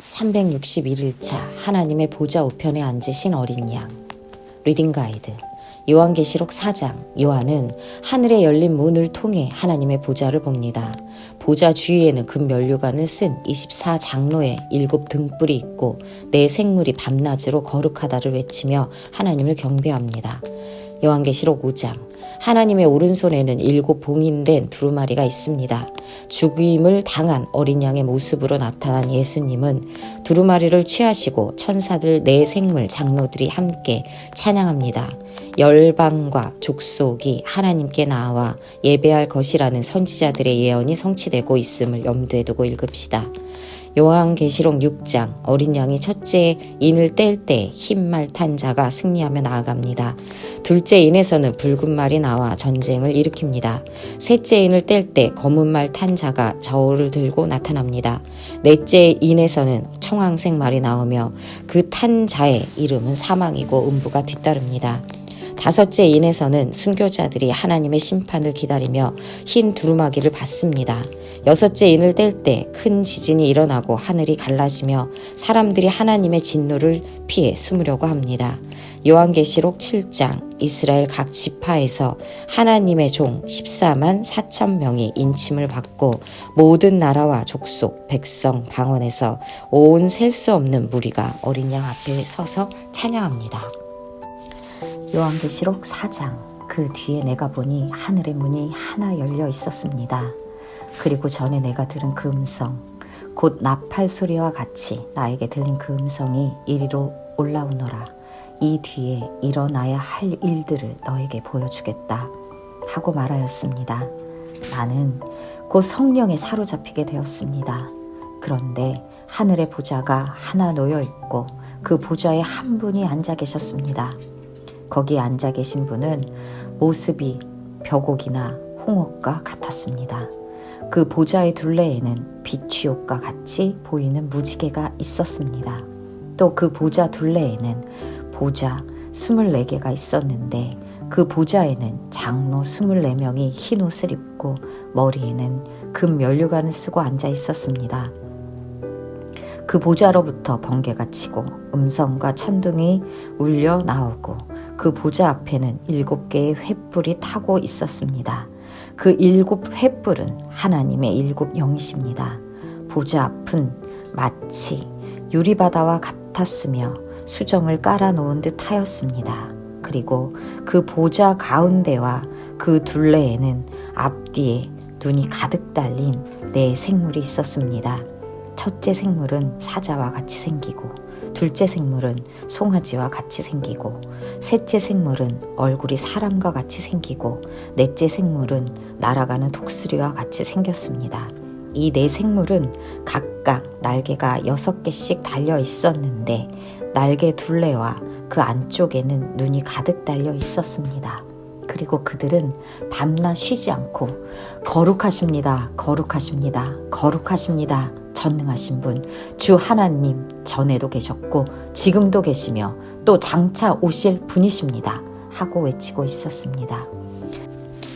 361일차 하나님의 보좌 우편에 앉으신 어린 양. 리딩 가이드. 요한계시록 4장. 요한은 하늘에 열린 문을 통해 하나님의 보좌를 봅니다. 보좌 주위에는 금 면류관을 쓴 24장로의 7 등불이 있고 네 생물이 밤낮으로 거룩하다를 외치며 하나님을 경배합니다. 요한계시록 5장. 하나님의 오른손에는 7 봉인된 두루마리가 있습니다. 죽임을 당한 어린 양의 모습으로 나타난 예수님은 두루마리를 취하시고 천사들 네 생물 장로들이 함께 찬양합니다. 열방과 족속이 하나님께 나와 예배할 것이라는 선지자들의 예언이 성취되고 있음을 염두에 두고 읽읍시다. 요한계시록 6장. 어린 양이 첫째 인을 뗄 때 흰말 탄 자가 승리하며 나아갑니다. 둘째 인에서는 붉은 말이 나와 전쟁을 일으킵니다. 셋째 인을 뗄 때 검은 말 탄 자가 저울을 들고 나타납니다. 넷째 인에서는 청황색 말이 나오며 그 탄 자의 이름은 사망이고 음부가 뒤따릅니다. 다섯째 인에서는 순교자들이 하나님의 심판을 기다리며 흰 두루마기를 받습니다. 여섯째 인을 뗄 때 큰 지진이 일어나고 하늘이 갈라지며 사람들이 하나님의 진노를 피해 숨으려고 합니다. 요한계시록 7장. 이스라엘 각 지파에서 하나님의 종 14만 4천 명이 인침을 받고 모든 나라와 족속, 백성, 방언에서 온 셀 수 없는 무리가 어린 양 앞에 서서 찬양합니다. 요한계시록 4장. 그 뒤에 내가 보니 하늘의 문이 하나 열려 있었습니다. 그리고 전에 내가 들은 그 음성, 곧 나팔 소리와 같이 나에게 들린 그 음성이 이리로 올라오너라. 이 뒤에 일어나야 할 일들을 너에게 보여주겠다 하고 말하였습니다. 나는 곧 성령에 사로잡히게 되었습니다. 그런데 하늘의 보좌가 하나 놓여 있고 그 보좌에 한 분이 앉아 계셨습니다. 거기에 앉아 계신 분은 모습이 벼곡이나 홍옥과 같았습니다. 그 보좌의 둘레에는 빛휘옥과 같이 보이는 무지개가 있었습니다. 또 그 보좌 둘레에는 보좌 24개가 있었는데 그 보좌에는 장로 24명이 흰 옷을 입고 머리에는 금 면류관을 쓰고 앉아 있었습니다. 그 보좌로부터 번개가 치고 음성과 천둥이 울려 나오고 그 보좌 앞에는 7개의 횃불이 타고 있었습니다. 그 7 횃불은 하나님의 7 영이십니다. 보좌 앞은 마치 유리바다와 같았으며 수정을 깔아놓은 듯 하였습니다. 그리고 그 보좌 가운데와 그 둘레에는 앞뒤에 눈이 가득 달린 네 생물이 있었습니다. 첫째 생물은 사자와 같이 생기고 둘째 생물은 송아지와 같이 생기고 셋째 생물은 얼굴이 사람과 같이 생기고 넷째 생물은 날아가는 독수리와 같이 생겼습니다. 이 네 생물은 각각 날개가 6개씩 달려 있었는데 날개 둘레와 그 안쪽에는 눈이 가득 달려 있었습니다. 그리고 그들은 밤낮 쉬지 않고 거룩하십니다. 거룩하십니다. 거룩하십니다. 전능하신 분 주 하나님 전에도 계셨고 지금도 계시며 또 장차 오실 분이십니다 하고 외치고 있었습니다.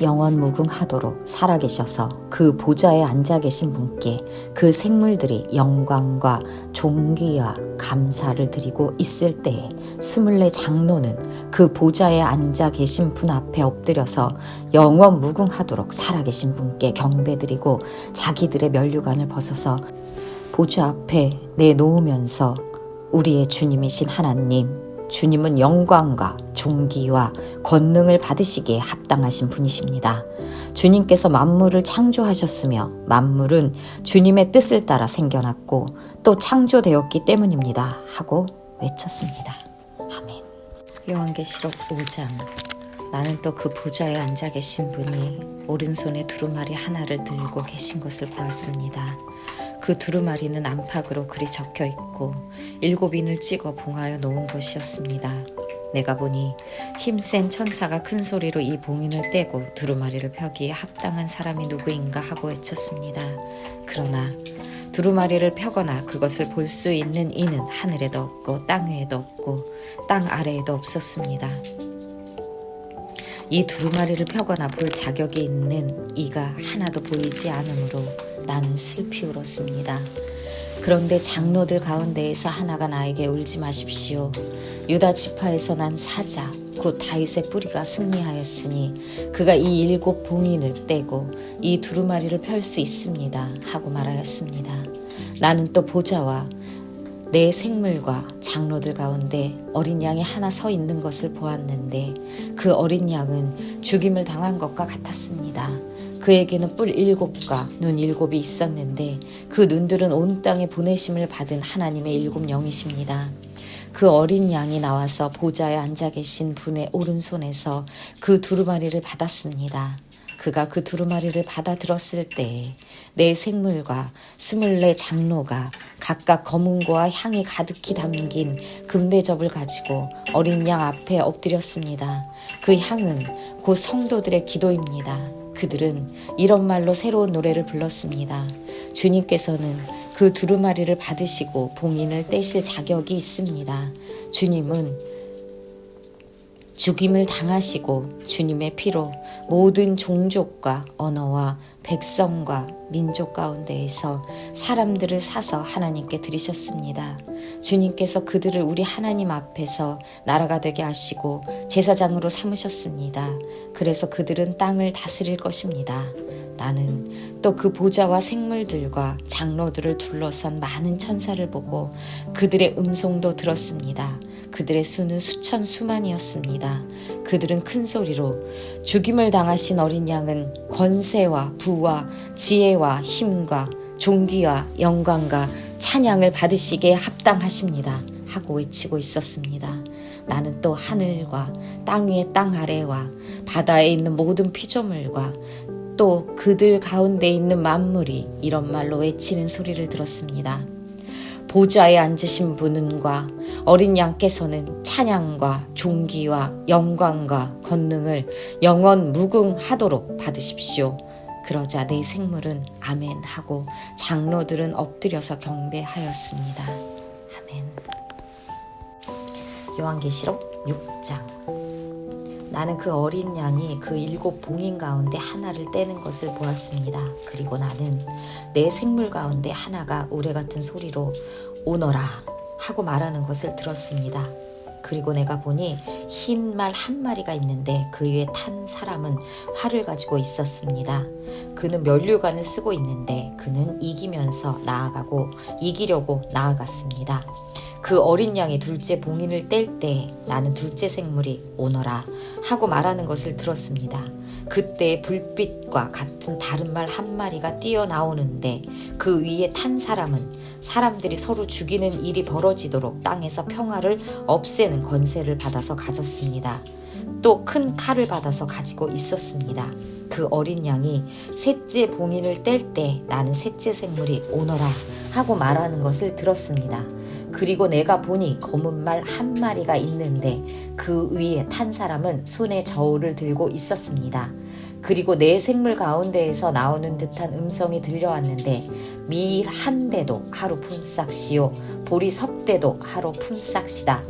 영원 무궁하도록 살아계셔서 그 보좌에 앉아 계신 분께 그 생물들이 영광과 존귀와 감사를 드리고 있을 때에 24 장로는 그 보좌에 앉아 계신 분 앞에 엎드려서 영원 무궁하도록 살아계신 분께 경배드리고 자기들의 면류관을 벗어서 보좌 앞에 내놓으면서 우리의 주님이신 하나님, 주님은 영광과 존귀와 권능을 받으시기에 합당하신 분이십니다. 주님께서 만물을 창조하셨으며 만물은 주님의 뜻을 따라 생겨났고 또 창조되었기 때문입니다 하고 외쳤습니다. 아멘. 요한계시록 5장. 나는 또 그 보좌에 앉아 계신 분이 오른손에 두루마리 하나를 들고 계신 것을 보았습니다. 그 두루마리는 안팎으로 글이 적혀 있고 7 인을 찍어 봉하여 놓은 것이었습니다. 내가 보니 힘센 천사가 큰 소리로 이 봉인을 떼고 두루마리를 펴기에 합당한 사람이 누구인가 하고 외쳤습니다. 그러나 두루마리를 펴거나 그것을 볼 수 있는 이는 하늘에도 없고 땅 위에도 없고 땅 아래에도 없었습니다. 이 두루마리를 펴거나 볼 자격이 있는 이가 하나도 보이지 않으므로 나는 슬피 울었습니다. 그런데 장로들 가운데에서 하나가 나에게 울지 마십시오. 유다 지파에서 난 사자 곧 다윗의 뿌리가 승리하였으니 그가 이 7 봉인을 떼고 이 두루마리를 펼 수 있습니다 하고 말하였습니다. 나는 또 보좌와 내 생물과 장로들 가운데 어린 양이 하나 서 있는 것을 보았는데 그 어린 양은 죽임을 당한 것과 같았습니다. 그에게는 뿔 7과 눈 7이 있었는데 그 눈들은 온 땅에 보내심을 받은 하나님의 7 영이십니다. 그 어린 양이 나와서 보좌에 앉아 계신 분의 오른손에서 그 두루마리를 받았습니다. 그가 그 두루마리를 받아 들었을 때에 내 생물과 24 장로가 각각 검은고와 향이 가득히 담긴 금대접을 가지고 어린 양 앞에 엎드렸습니다. 그 향은 곧 성도들의 기도입니다. 그들은 이런 말로 새로운 노래를 불렀습니다. 주님께서는 그 두루마리를 받으시고 봉인을 떼실 자격이 있습니다. 주님은 죽임을 당하시고 주님의 피로 모든 종족과 언어와 백성과 민족 가운데에서 사람들을 사서 하나님께 드리셨습니다. 주님께서 그들을 우리 하나님 앞에서 나라가 되게 하시고 제사장으로 삼으셨습니다. 그래서 그들은 땅을 다스릴 것입니다. 나는 또 그 보좌와 생물들과 장로들을 둘러선 많은 천사를 보고 그들의 음성도 들었습니다. 그들의 수는 수천 수만이었습니다. 그들은 큰 소리로 죽임을 당하신 어린 양은 권세와 부와 지혜와 힘과 존귀와 영광과 찬양을 받으시기에 합당하십니다 하고 외치고 있었습니다. 나는 또 하늘과 땅 위의 땅 아래와 바다에 있는 모든 피조물과 또 그들 가운데 있는 만물이 이런 말로 외치는 소리를 들었습니다. 보좌에 앉으신 분과 어린 양께서는 찬양과 존귀와 영광과 권능을 영원 무궁하도록 받으십시오. 그러자 내 생물은 아멘 하고 장로들은 엎드려서 경배하였습니다. 아멘. 요한계시록 6장. 나는 그 어린 양이 그 7 봉인 가운데 하나를 떼는 것을 보았습니다. 그리고 나는 내 생물 가운데 하나가 우레 같은 소리로 오너라 하고 말하는 것을 들었습니다. 그리고 내가 보니 흰 말 1마리가 있는데 그 위에 탄 사람은 활을 가지고 있었습니다. 그는 면류관을 쓰고 있는데 그는 이기면서 나아가고 이기려고 나아갔습니다. 그 어린 양이 둘째 봉인을 뗄 때 나는 둘째 생물이 오너라 하고 말하는 것을 들었습니다. 그때 불빛과 같은 다른 말 1마리가 뛰어나오는데 그 위에 탄 사람은 사람들이 서로 죽이는 일이 벌어지도록 땅에서 평화를 없애는 권세를 받아서 가졌습니다. 또 큰 칼을 받아서 가지고 있었습니다. 그 어린 양이 셋째 봉인을 뗄 때 나는 셋째 생물이 오너라 하고 말하는 것을 들었습니다. 그리고 내가 보니 검은 말 1마리가 있는데 그 위에 탄 사람은 손에 저울을 들고 있었습니다. 그리고 내 생물 가운데에서 나오는 듯한 음성이 들려왔는데 밀 한 대도 하루 품삯이요 보리 석 대도 하루 품삯이다.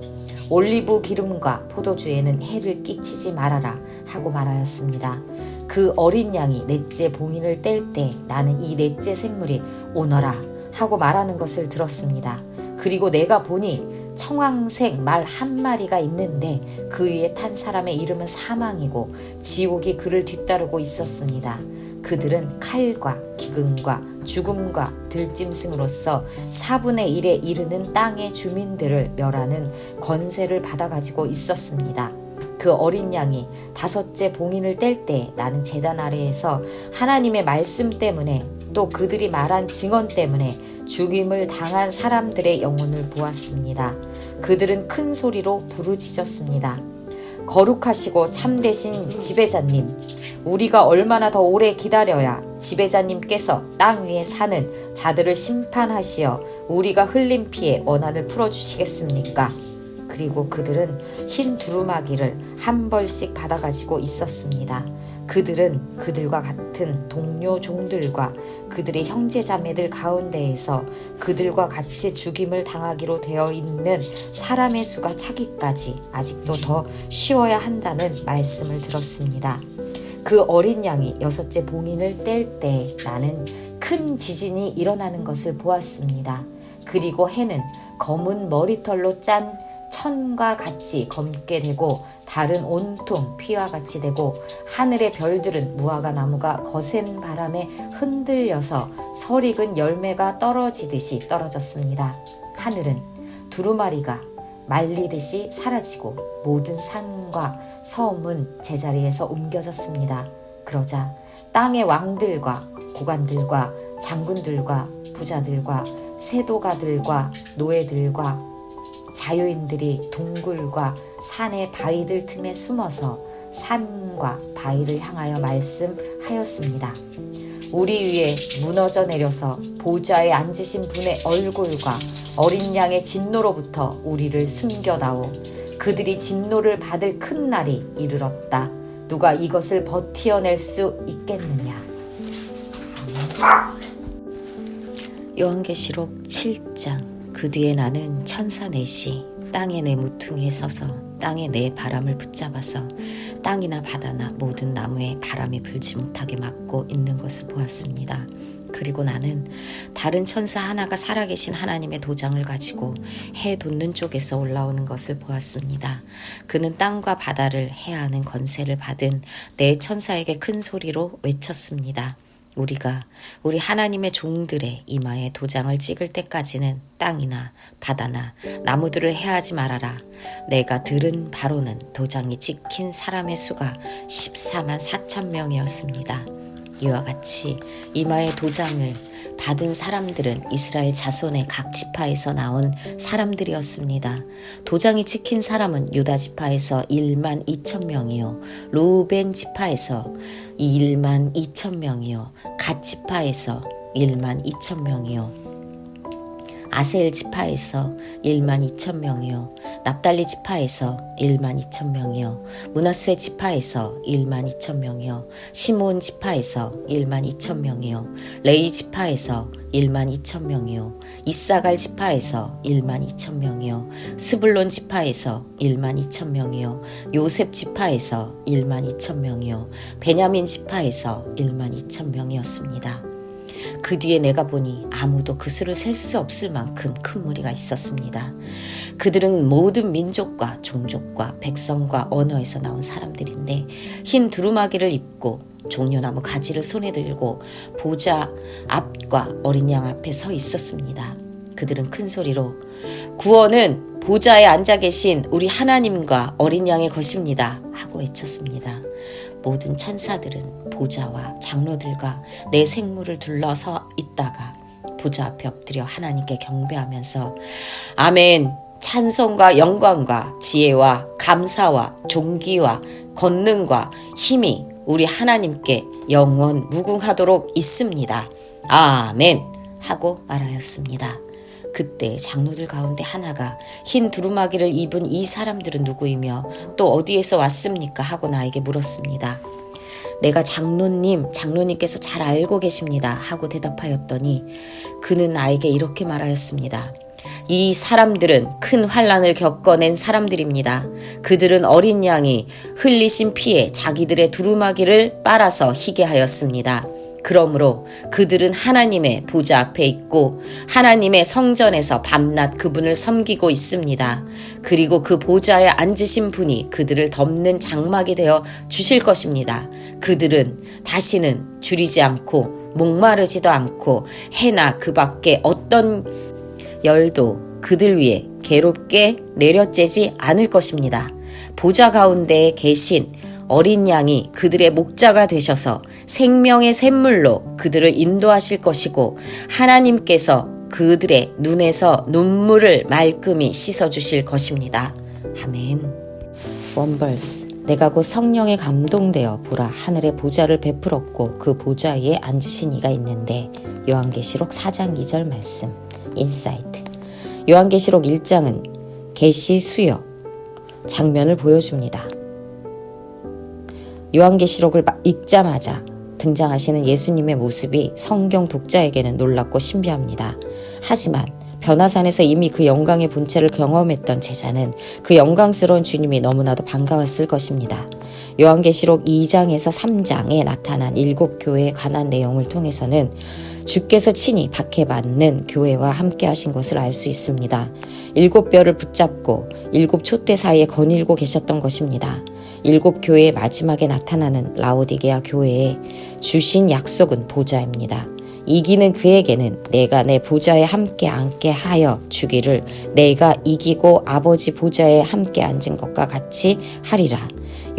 올리브 기름과 포도주에는 해를 끼치지 말아라 하고 말하였습니다. 그 어린 양이 넷째 봉인을 뗄 때 나는 이 넷째 생물이 오너라 하고 말하는 것을 들었습니다. 그리고 내가 보니 청황색 말 1마리가 있는데 그 위에 탄 사람의 이름은 사망이고 지옥이 그를 뒤따르고 있었습니다. 그들은 칼과 기근과 죽음과 들짐승으로서 4분의 1에 이르는 땅의 주민들을 멸하는 권세를 받아가지고 있었습니다. 그 어린 양이 5째 봉인을 뗄 때 나는 제단 아래에서 하나님의 말씀 때문에 또 그들이 말한 증언 때문에 죽임을 당한 사람들의 영혼을 보았습니다. 그들은 큰 소리로 부르짖었습니다. 거룩하시고 참되신 지배자님, 우리가 얼마나 더 오래 기다려야 지배자님께서 땅 위에 사는 자들을 심판하시어 우리가 흘린 피의 원한을 풀어주시겠습니까? 그리고 그들은 흰 두루마기를 한 벌씩 받아가지고 있었습니다. 그들은 그들과 같은 동료 종들과 그들의 형제자매들 가운데에서 그들과 같이 죽임을 당하기로 되어 있는 사람의 수가 차기까지 아직도 더 쉬어야 한다는 말씀을 들었습니다. 그 어린 양이 6째 봉인을 뗄 때 나는 큰 지진이 일어나는 것을 보았습니다. 그리고 해는 검은 머리털로 짠 천과 같이 검게 되고 달은 온통 피와 같이 되고 하늘의 별들은 무화과 나무가 거센 바람에 흔들려서 설익은 열매가 떨어지듯이 떨어졌습니다. 하늘은 두루마리가 말리듯이 사라지고 모든 산과 섬은 제자리에서 옮겨졌습니다. 그러자 땅의 왕들과 고관들과 장군들과 부자들과 세도가들과 노예들과 자유인들이 동굴과 산의 바위들 틈에 숨어서 산과 바위를 향하여 말씀하였습니다. 우리 위에 무너져 내려서 보좌에 앉으신 분의 얼굴과 어린 양의 진노로부터 우리를 숨겨다오. 그들이 진노를 받을 큰 날이 이르렀다. 누가 이것을 버티어낼 수 있겠느냐. 요한계시록 7장. 그 뒤에 나는 천사 넷이 땅의 네 모퉁이에 서서 땅의 네 바람을 붙잡아서 땅이나 바다나 모든 나무에 바람이 불지 못하게 막고 있는 것을 보았습니다. 그리고 나는 다른 천사 하나가 살아계신 하나님의 도장을 가지고 해 돋는 쪽에서 올라오는 것을 보았습니다. 그는 땅과 바다를 해하는 권세를 받은 네 천사에게 큰 소리로 외쳤습니다. 우리가 우리 하나님의 종들의 이마에 도장을 찍을 때까지는 땅이나 바다나 나무들을 해하지 말아라. 내가 들은 바로는 도장이 찍힌 사람의 수가 14만 4천 명이었습니다. 이와 같이 이마에 도장을 받은 사람들은 이스라엘 자손의 각 지파에서 나온 사람들이었습니다. 도장이 찍힌 사람은 유다 지파에서 1만 2천 명이요, 루벤 지파에서 1만 2천 명이요, 갓 지파에서 1만 2천 명이요, 아셀 지파에서 1만 2천 명이요, 납달리 지파에서 1만 2천 명이요, 므낫세 지파에서 1만 2천 명이요, 시몬 지파에서 1만 2천 명이요, 레위 지파에서 1만 2천 명이요, 이사갈 지파에서 1만 2천 명이요, 스불론 지파에서 1만 2천 명이요, 요셉 지파에서 1만 2천 명이요, 베냐민 지파에서 1만 2천 명이었습니다. 그 뒤에 내가 보니 아무도 그 수를 셀 수 없을 만큼 큰 무리가 있었습니다. 그들은 모든 민족과 종족과 백성과 언어에서 나온 사람들인데 흰 두루마기를 입고 종려나무 가지를 손에 들고 보좌 앞과 어린 양 앞에 서 있었습니다. 그들은 큰 소리로 구원은 보좌에 앉아 계신 우리 하나님과 어린 양의 것입니다 하고 외쳤습니다. 모든 천사들은 보좌와 장로들과 내 생물을 둘러서 있다가 보좌 앞에 엎드려 하나님께 경배하면서 아멘, 찬송과 영광과 지혜와 감사와 존귀와 권능과 힘이 우리 하나님께 영원 무궁하도록 있습니다. 아멘 하고 말하였습니다. 그때 장로들 가운데 하나가 흰 두루마기를 입은 이 사람들은 누구이며 또 어디에서 왔습니까? 하고 나에게 물었습니다. 내가 장로님께서 잘 알고 계십니다 하고 대답하였더니 그는 나에게 이렇게 말하였습니다. 이 사람들은 큰 환난을 겪어낸 사람들입니다. 그들은 어린 양이 흘리신 피에 자기들의 두루마기를 빨아서 희게 하였습니다. 그러므로 그들은 하나님의 보좌 앞에 있고 하나님의 성전에서 밤낮 그분을 섬기고 있습니다. 그리고 그 보좌에 앉으신 분이 그들을 덮는 장막이 되어 주실 것입니다. 그들은 다시는 줄이지 않고 목마르지도 않고 해나 그 밖에 어떤 열도 그들 위에 괴롭게 내려쬐지 않을 것입니다. 보좌 가운데 계신 어린 양이 그들의 목자가 되셔서 생명의 샘물로 그들을 인도하실 것이고 하나님께서 그들의 눈에서 눈물을 말끔히 씻어주실 것입니다. 아멘. 원벌스. 내가 곧 성령에 감동되어 보라 하늘의 보좌를 베풀었고 그 보좌 위에 앉으신 이가 있는데 요한계시록 4장 2절 말씀. 인사이트. 요한계시록 1장은 계시 수역 장면을 보여줍니다. 요한계시록을 읽자마자 등장하시는 예수님의 모습이 성경 독자에게는 놀랍고 신비합니다. 하지만 변화산에서 이미 그 영광의 본체를 경험했던 제자는 그 영광스러운 주님이 너무나도 반가웠을 것입니다. 요한계시록 2장에서 3장에 나타난 7 교회에 관한 내용을 통해서는 주께서 친히 박해받는 교회와 함께 하신 것을 알 수 있습니다. 7뼈를 붙잡고 7 촛대 사이에 거닐고 계셨던 것입니다. 7 교회의 마지막에 나타나는 라오디게아 교회에 주신 약속은 보좌입니다. 이기는 그에게는 내가 내 보좌에 함께 앉게 하여 주기를 내가 이기고 아버지 보좌에 함께 앉은 것과 같이 하리라.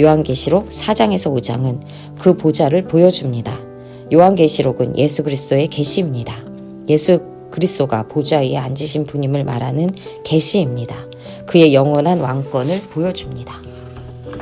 요한계시록 4장에서 5장은 그 보좌를 보여줍니다. 요한계시록은 예수 그리스도의 계시입니다. 예수 그리스도가 보좌 위에 앉으신 분임을 말하는 계시입니다. 그의 영원한 왕권을 보여줍니다.